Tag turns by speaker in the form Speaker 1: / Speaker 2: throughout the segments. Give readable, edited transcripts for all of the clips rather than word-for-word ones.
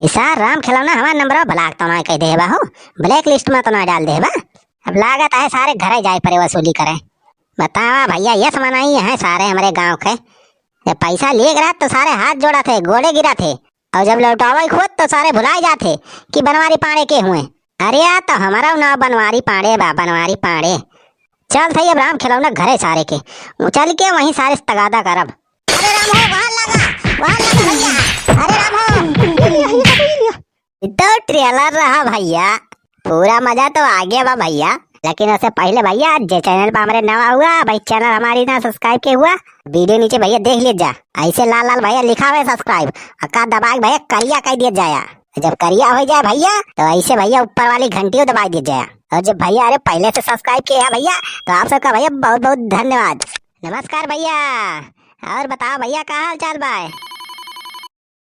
Speaker 1: इसा राम खिलौना हमारा नंबर ब्लॉक तो ना कह देबा हो, ब्लैक लिस्ट में तो ना डाल देबा। अब लागत है सारे घरे जाए पर वसूली करे। बतावा भैया यस मनाई है सारे हमारे गांव के। जब पैसा ले रहा तो सारे हाथ जोड़ा थे, गोड़े गिरा थे, और जब लौटावे खुद तो सारे भुलाए जाते कि बनवारी पाड़े के हुए। अरे यार तो हमारा नाम बनवारी पाड़े बा, बनवारी पाड़े। चल सही अब राम खिलौना घरे सारे के चल के वहीं सारे तगादा करब। अरे राम हो वहां लगा भैया। अरे राम हो तो ट्रेलर रहा भैया, पूरा मजा तो आ गया बा भैया। लेकिन उससे पहले भैया जे चैनल पर हमारे नवा हुआ भाई, चैनल हमारी ना सब्सक्राइब के हुआ, वीडियो नीचे भैया देख लीजिए। ऐसे लाल लाल भैया लिखा हुआ है सब्सक्राइब, का दबा भैया करिया कह दिया जाया। जब करिया हो जाए भैया तो ऐसे भैया ऊपर वाली घंटी दबा दी जाए। और जब भैया अरे पहले से सब्सक्राइब किया है भैया तो आप सबका भैया बहुत बहुत धन्यवाद। नमस्कार भैया, और बताओ भैया क्या हाल चाल बा?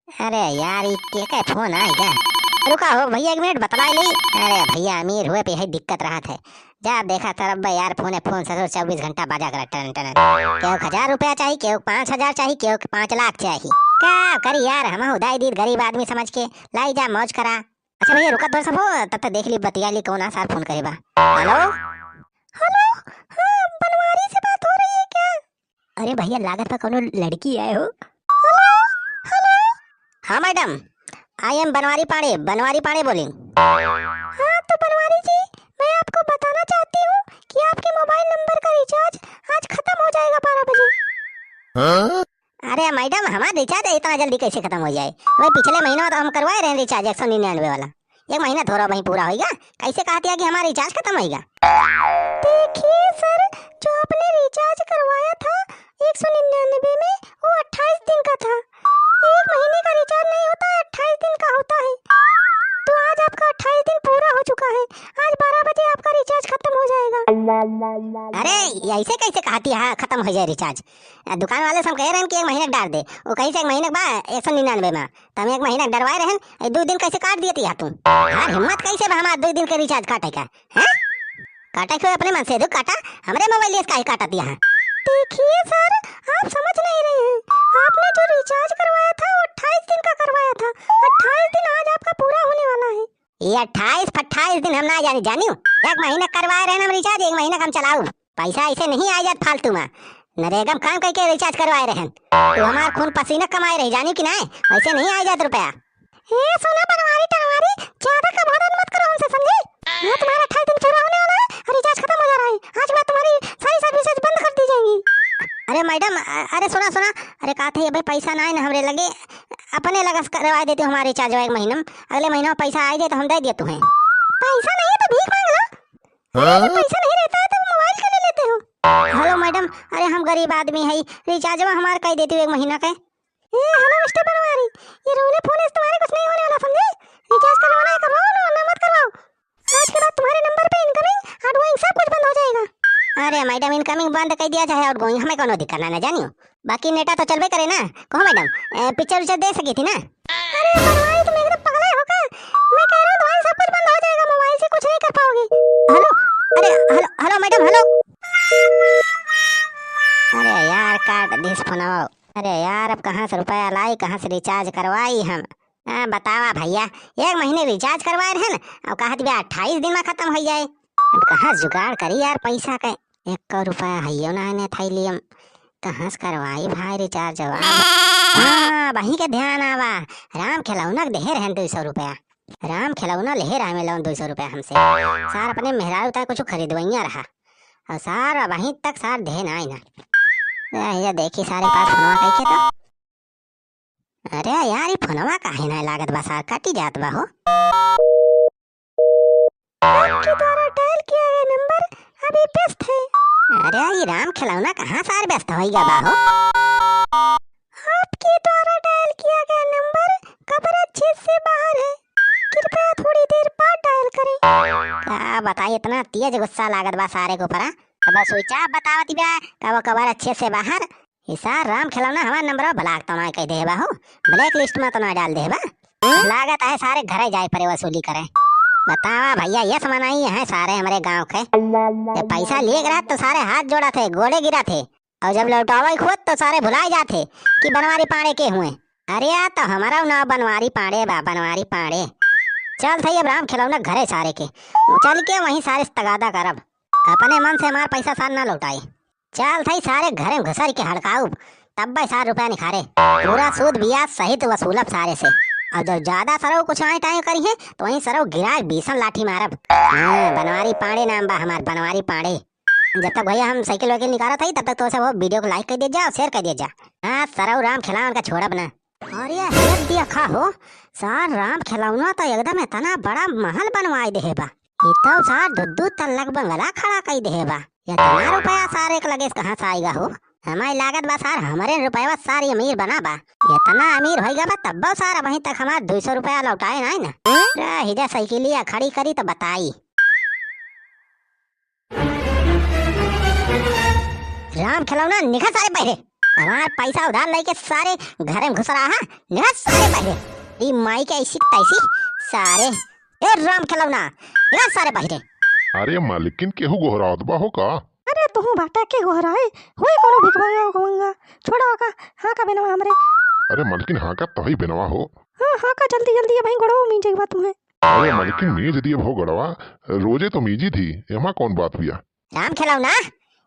Speaker 1: अरे यार ये क्या फोन आ गया, रुका हो भैया एक मिनट बतला ली। अरे भैया अमीर हुए पे यही दिक्कत रहा था। जब देखा तरफ यार फोन से 24 घंटा बाजा कर टन टन। क्यों 1000 रुपया चाहिए, क्यों 5000 चाहिए, क्यों 5 लाख चाहिए। क्या करी यार, हम उदाई दी गरीब आदमी समझ के लाई जा मौज करा। अच्छा भैया रुका थोड़ा सा हो, तब तक देख ली बतिया ली कौन सार फोन करेगा। हेलो हेलो, हाँ बनवारी से बात हो रही है क्या? अरे भैया लागत पर कौन लड़की आए हो। हेलो हेलो, हाँ मैडम आई एम बनवारी पाड़े बोलिंग। हाँ तो बनवारी जी मैं आपको बताना चाहती हूँ कि आपके मोबाइल नंबर का रिचार्ज आज खत्म हो जाएगा 12 बजे। हाँ? अरे मैडम हमारा रिचार्ज इतना जल्दी कैसे खत्म हो जाए? भाई पिछले महीना तो हम करवाए रहे रिचार्ज 199 वाला, एक महीना थोड़ा वहीं पूरा होगा, कैसे कहती है कि हमारा रिचार्ज खत्म होगा? देखिए सर, जो आपने रिचार्ज करवाया था 199 में वो 28 दिन का था। एक महीने का रिचार्ज नहीं होता है, 28 दिन का होता है। तो आज आपका 28 दिन पूरा हो चुका है, आज 12 बजे आपका रिचार्ज खत्म हो जाएगा। अरे ऐसे कैसे कहती है खत्म हो जाए रिचार्ज? दुकान वाले सब कह रहे हैं कि एक महीने डाल दे, वो कहीं से एक महीने बाद 199 में तो हम एक महीने डरवाए रहे 2 दिन कैसे काट दिए थे तुम? यार हिम्मत कैसे हमारा 2 दिन का रिचार्ज काटे का है? काटा क्यों अपने मन से दो काटा, हमारे मोबाइल से काहे काटा दिया है? देखिए सर आप समझ नहीं रहे हैं, आपने जो रिचार्ज करवाया था वो 28 दिन का करवाया था। 28 दिन आज आपका पूरा होने वाला है। ये 28 दिन हम ना जानी एक महीना करवाए रहे हम रिचार्ज, एक महीना हम चलाऊ। पैसा ऐसे नहीं आ जात फालतू में, नरेगा काम करके रिचार्ज करवाए रहे। तो हमारा खून पसीना कमाए रही जानी कि नहीं, वैसे नहीं आ जात रुपया। ए सोना बनवारी टनवारी ज्यादा का भोजन मत करो हमसे, समझे? मैं तुम्हारा 28 दिन पूरा होने वाला है और रिचार्ज खत्म हो जा रहा है, आज मैं तुम्हारी सारी सर्विसेज बंद कर दी जाएंगी। अरे मैडम अरे सुना अरे कहा थे भाई पैसा ना है ना हमरे लगे, अपने लगा करवा देते हमारे रिचार्ज एक महीना में, अगले महीना पैसा आ जाए तो हम दे दिए तुम्हें। पैसा नहीं है तो भीख मांग लो, पैसा नहीं रहता है तो मोबाइल के ले लेते हो। हेलो मैडम, अरे हम गरीब आदमी है, रिचार्ज में हमारे कह देती हूँ एक महीना का। हेलो मिस्टर बनवारी, ये रोने फोन से तुम्हारे कुछ नहीं होने वाला, समझे? रिचार्ज करवाना है करवाओ ना मत करवाओ, आज के बाद तुम्हारे नंबर पे इनकमिंग आउटगोइंग सब कुछ बंद हो जाएगा। अरे मैडम इनकमिंग बंद कर दिया चाहे आउटगोइंग हमें कोनो दिक्कत ना जानियो, बाकी नेटा तो चलबे करे ना। कहो मैडम पिक्चर दे सकी थी ना। अरे बनवारी तुम एकदम पागल हो का? मैं कह रहा हूं तुम्हारा सब कुछ बंद हो जाएगा, मोबाइल से कुछ नहीं कर पाओगे। हेलो अरे हेलो मैडम हेलो। अरे यार काट दिस फोनवा। अरे यार अब कहाँ से रुपया लाई, कहाँ से रिचार्ज करवाई हम? बतावा भैया एक महीने रिचार्ज करवाए रहे ना, अब कहा 28 दिन में खत्म हो जाए। अब कहाँ जुगाड़ करी यार पैसा का, 1 रुपया है ना थैलियम, कहाँ से करवाई भाई रिचार्ज? हाँ वही के ध्यान आवा, राम खिलौना दे रहे 200 रुपया, राम खिलौना ले रहा है 200 रुपया हमसे। सार अपने मेहरारू तक कुछ खरीदवैया रहा और सार वहीं तक सार ध्यान आए ना। ये देखी सारे पास फोनवा कह के तो, अरे यार ये फोनवा काहे ना लागत बा सार कटी जात बा हो। आपके द्वारा डायल किया गया नंबर अभी व्यस्त है। अरे ये राम खिलौना कहाँ सार व्यस्त होइगा बा हो? आपके द्वारा डायल किया गया नंबर कवरेज क्षेत्र से बाहर है, कृपया थोड़ी देर बाद डायल करें। क्या बताइए इतना तेज गुस्सा लागत बा सारे को ऊपर। अब स्विच ऑफ बतावती बा का वो कवर अच्छे से बाहर। ऐसा राम खिलौना हमारा नंबर ब्लॉक तो ना कह देबा हो, ब्लैक लिस्ट में तो ना डाल देबा। लागत है सारे घरे जाए पर वसूली करे। बतावा भैया यस मनाई है सारे हमारे गांव के। जब पैसा ले रहा तो सारे हाथ जोड़ा थे, गोड़े गिरा थे, और जब लौटावे खुद तो सारे भुलाए जाते कि बनवारी पाड़े के हुए। अरे यार तो हमारा नाम बनवारी पाड़े बा, बनवारी पाड़े। चल सही अब राम खिलौना घरे सारे के चल के वहीं सारे तगादा करब, अपने मन से हमार पैसा सार ना लौटाई। चल सही सारे घरे घुसर के हड़काऊ, तब भाई 60 रुपया निखारे, पूरा सूद ब्याज सहित वसूलब सारे से। और जब ज्यादा सरव कुछ आए टाइम करी है तो वहीं सरव गिरा बीसन लाठी मारब। हाँ, बनवारी पाड़े नाम बा हमार, बनवारी पाड़े। जब तक भैया हम साइकिल वाइकिल निकाला था तब तक तो वो वीडियो को लाइक कर दे जा और शेयर कर दे जा। हाँ सरव राम खिलावन का छोड़ब ना। और ये हेर दिया खा हो सार राम खिलौना तो एकदम इतना बड़ा महल बनवाई दे बा, इतना सार दुद्दू तल्लक बंगला खड़ा कई दे बा। इतना रुपया सारे के लगे कहाँ से आएगा हो, हमारी लागत बा सार हमारे रुपया सारी अमीर बना बा। इतना अमीर होएगा बा तब सारा वहीं तक हमार 200 रुपया लौटाए ना। हिजा साइकिलिया खड़ी करी तो बताई राम खिलौना निखा सारे पहले हमार पैसा उधार लेके सारे घर में घुस रहा है, निखा सारे पहले ई माई के ऐसी तैसी सारे। ए राम खिलौना निखा सारे पहले।
Speaker 2: अरे मालिकिन केहू गोहरावत बा हो का?
Speaker 3: अरे तू बाटा के गोहराए होए कोनो भिखमंगा होगा छोड़ा का हाँ का बेनवा हमरे।
Speaker 2: अरे मालिकिन हाँ का तही बेनवा हो।
Speaker 3: हाँ का जल्दी जल्दी भाई गड़ो मीजे बात तुम्हें।
Speaker 2: अरे मालिकिन मीज दिए हो गड़वा, रोजे तो मीजी थी, एमा कौन बात हुआ?
Speaker 1: राम खिलौना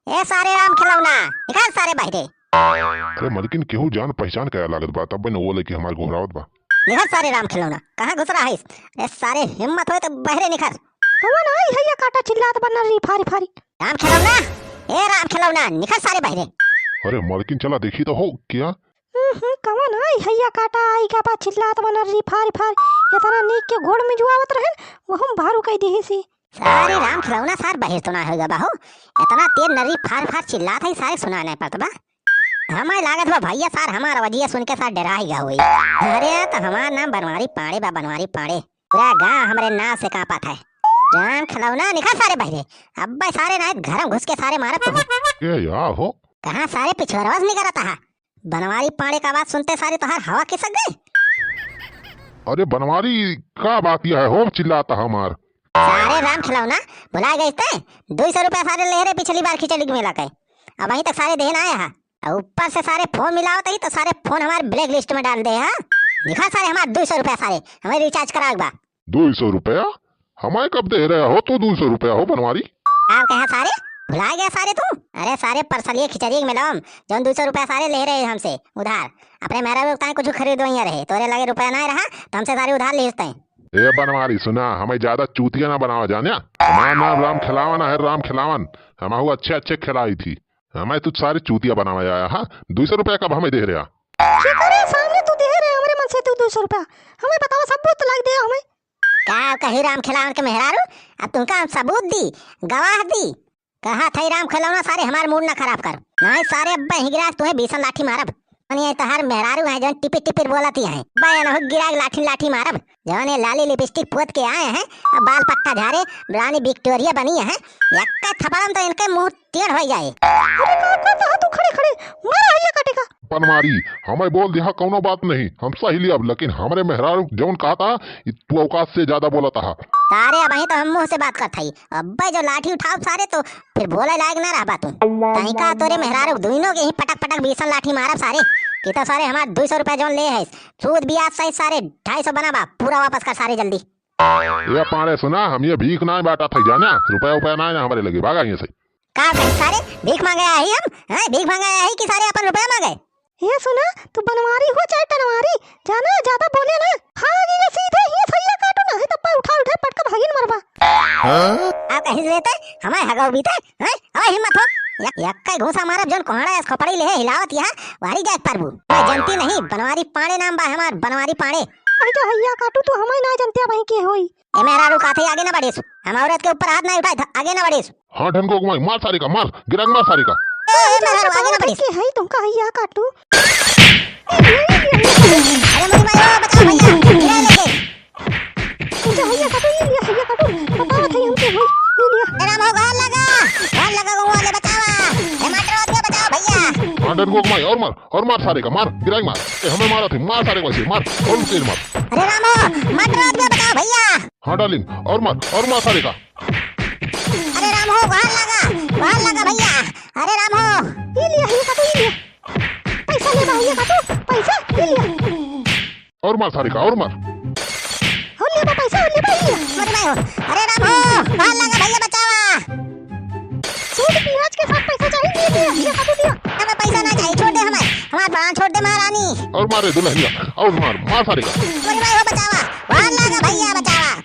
Speaker 1: ए सारे राम खिलौना निकाल सारे बाहरे।
Speaker 2: अरे मालिकिन केहू जान पहचान क्या लागत बा तब न वो लेके हमार गोहरावत बा।
Speaker 1: निखर सारे राम खिलौना कहाँ घुस रहा है? ए सारे हिम्मत हो तो बहरे निखर।
Speaker 3: कौन आई है ये काटा चिल्लात बना रही फारी फारी।
Speaker 1: राम खिलौना ए राम खिलौना निखर सारे बहरे।
Speaker 2: अरे मालिकिन चला देखी तो हो क्या?
Speaker 3: कौन आई है ये काटा आई का बा चिल्लात बना रही फारी फारी, इतना नीक के घोड़ में जुआवत रहे वो हम भारू कह दी सी।
Speaker 1: सारे राम खिलौना सार बहिर तो ना होगा बाहू, इतना तेज नरी फार फार चिल्लात है सारे सुना नहीं पड़ता बा। हमारे लागत बा भैया सार हमारा वजिया सुन के सार डरा ही हुई। अरे तो हमारा नाम बनवारी पाड़े बा, बनवारी पाड़े। पूरा गाँव हमारे नाम से कांपा था। राम खिलौना निखा सारे बहरे अब भाई सारे नायत घर में घुस के सारे मारा तुम्हें।
Speaker 2: ये या हो
Speaker 1: कहाँ सारे पिछड़वास नहीं करता है, बनवारी पाड़े का आवाज सुनते सारे तो हर हवा खिसक गए।
Speaker 2: अरे बनवारी का बात यह है हो चिल्लाता हमार।
Speaker 1: सारे राम खिलौना भुला गए थे 200 रुपया सारे ले रहे पिछली बार खिचड़ी में लाके, अब वहीं तक सारे देन आए हैं। ऊपर से सारे फोन मिलावत ही तो सारे फोन हमारे ब्लैक लिस्ट में डाल दे। हाँ लिखा सारे हमारे 200 रुपया सारे हमें रिचार्ज कराओ बा।
Speaker 2: 200 रुपया हमारे कब दे रहे हो? तो 200 रुपया हो बनवारी।
Speaker 1: आप कहा सारे भुला गया सारे तू? अरे सारे परसलिए खिचड़ी में मिलाओ जो 200 रुपया सारे ले रहे हमसे उधार, अपने मेरा भी कुछ खरीदो ही रहे तोरे लगे रुपया ना रहा तो हमसे सारे उधार ले हैं।
Speaker 2: ए बनवारी सुना हमें ज्यादा चूतिया ना बनावा जाने, हमारा नाम राम खिलावन है, राम खिलावन। हमारे अच्छे अच्छे खिलाई थी, हमें तुझ सारे चूतिया बनावा आया। हाँ 200 रुपया कब हमें दे रहा?
Speaker 3: सामने तू दे रहे हमारे मन से तू 200 रुपया हमें बताओ सबूत लग दे हमें।
Speaker 1: क्या कही राम खिलावन के मेहरारू अब तुमका हम सबूत दी गवाह दी, कहा था राम खिलौना सारे हमारे मूड ना खराब कर नहीं सारे अब्बा ही गिरा तुम्हें बीसन लाठी मारब। तहार मेहरारू है जौन टिपी टिपिर बोलती है गिरा लाठी लाठी मारब, जौन ये लाली लिपस्टिक पोत के आए हैं अब बाल पट्टा झारे रानी विक्टोरिया बनी है यक्का थपड़म तो इनके मुंह टेढ़ हो जाए।
Speaker 3: अरे तू खड़े खड़े मारा है काटेगा।
Speaker 2: बनवारी हमें बोल दिया कौनो बात नहीं हम सही लिया, लेकिन हमारे मेहरारू जौन कहा था तू औकात से ज्यादा बोला था।
Speaker 1: सारे अब वहीं तो हम मुंह से बात करता ही अब जो लाठी उठाओ सारे तो फिर बोले लायक ना रहा तू कहीं का तोरे मेहरारू दोनों के ही पटक पटक बीसन लाठी मारब सारे कि तो सारे हमारे 200 रुपया जो ले है सूद ब्याज सही सारे 250 बना पूरा वापस कर सारे जल्दी।
Speaker 2: ये पाड़े सुना हम ये भीख ना बांटा था जाना, रुपया रुपया ना हमारे लगे भागा ये सही।
Speaker 1: का सारे भीख मांगे आई हम भीख मांगे आई कि सारे अपन रुपया मांगे?
Speaker 3: ये सुना तू बनवारी हो चाहे टनवारी जाना ज्यादा बोले ना। हाँ ये सीधे ये सही काटो ना है तब उठा उठा पटका भागिन मरबा।
Speaker 1: आप कहीं लेते हमारे हगाव बीते हैं हमारी हिम्मत हो यक्का घूसा मारब जन कोहड़ा खपड़ी ले हिलावत यहाँ वारी जात परबू मैं जानती नहीं बनवारी पाड़े नाम बा हमार बनवारी पाड़े।
Speaker 3: अरे जो हैया काटू तू हमें ना जानते भाई के होई
Speaker 1: ए मेरा रू काथे आगे ना बढ़ेसु हम औरत के ऊपर हाथ ना उठाए आगे ना बढ़ेसु।
Speaker 2: हाँ ढंग को मार सारी का मार गिरंग मार सारी का।
Speaker 1: ए मेरा रू आगे ना बढ़ेसु
Speaker 3: के है तुमका हैया काटू।
Speaker 1: अरे मुझे मारो बचाओ भैया गिरा लेके
Speaker 3: जो हैया काटू ये लिया हैया काटू बताओ थे हमके होई ये लिया।
Speaker 1: मेरा मुंह घाल लगा गो वाले बचावा ए मारो दे बचाओ भैया।
Speaker 2: हाँ ढंग को और मार सारे का मार गिरंग मार हमें मारा थे मार सारे को मार और तेज मार।
Speaker 1: अरे रामो मारो दे बचाओ भैया।
Speaker 2: हाँ डार्लिंग और मार सारे का।
Speaker 1: अरे रामो घाल लगा भैया। अरे रामो
Speaker 3: ये लिया हैया काटू ये लिया पैसा ले भैया काटू पैसा ये लिया।
Speaker 2: और मार सारे का और मार।
Speaker 3: हो लिया बा पैसा, हो लिया बा ये।
Speaker 1: मोरे भाई हो, अरे राम हो, बाहर लगा भैया बचावा।
Speaker 3: सूद प्याज के साथ पैसा चाहिए, दिया काटू दिया।
Speaker 1: हमें पैसा ना चाहिए, छोड़ दे हमार बाल छोड़ दे महारानी।
Speaker 2: और मारे दुल्हनिया और मार मार सारे का।
Speaker 1: मोरे भाई हो बचावा, बाहर लगा भैया बचावा।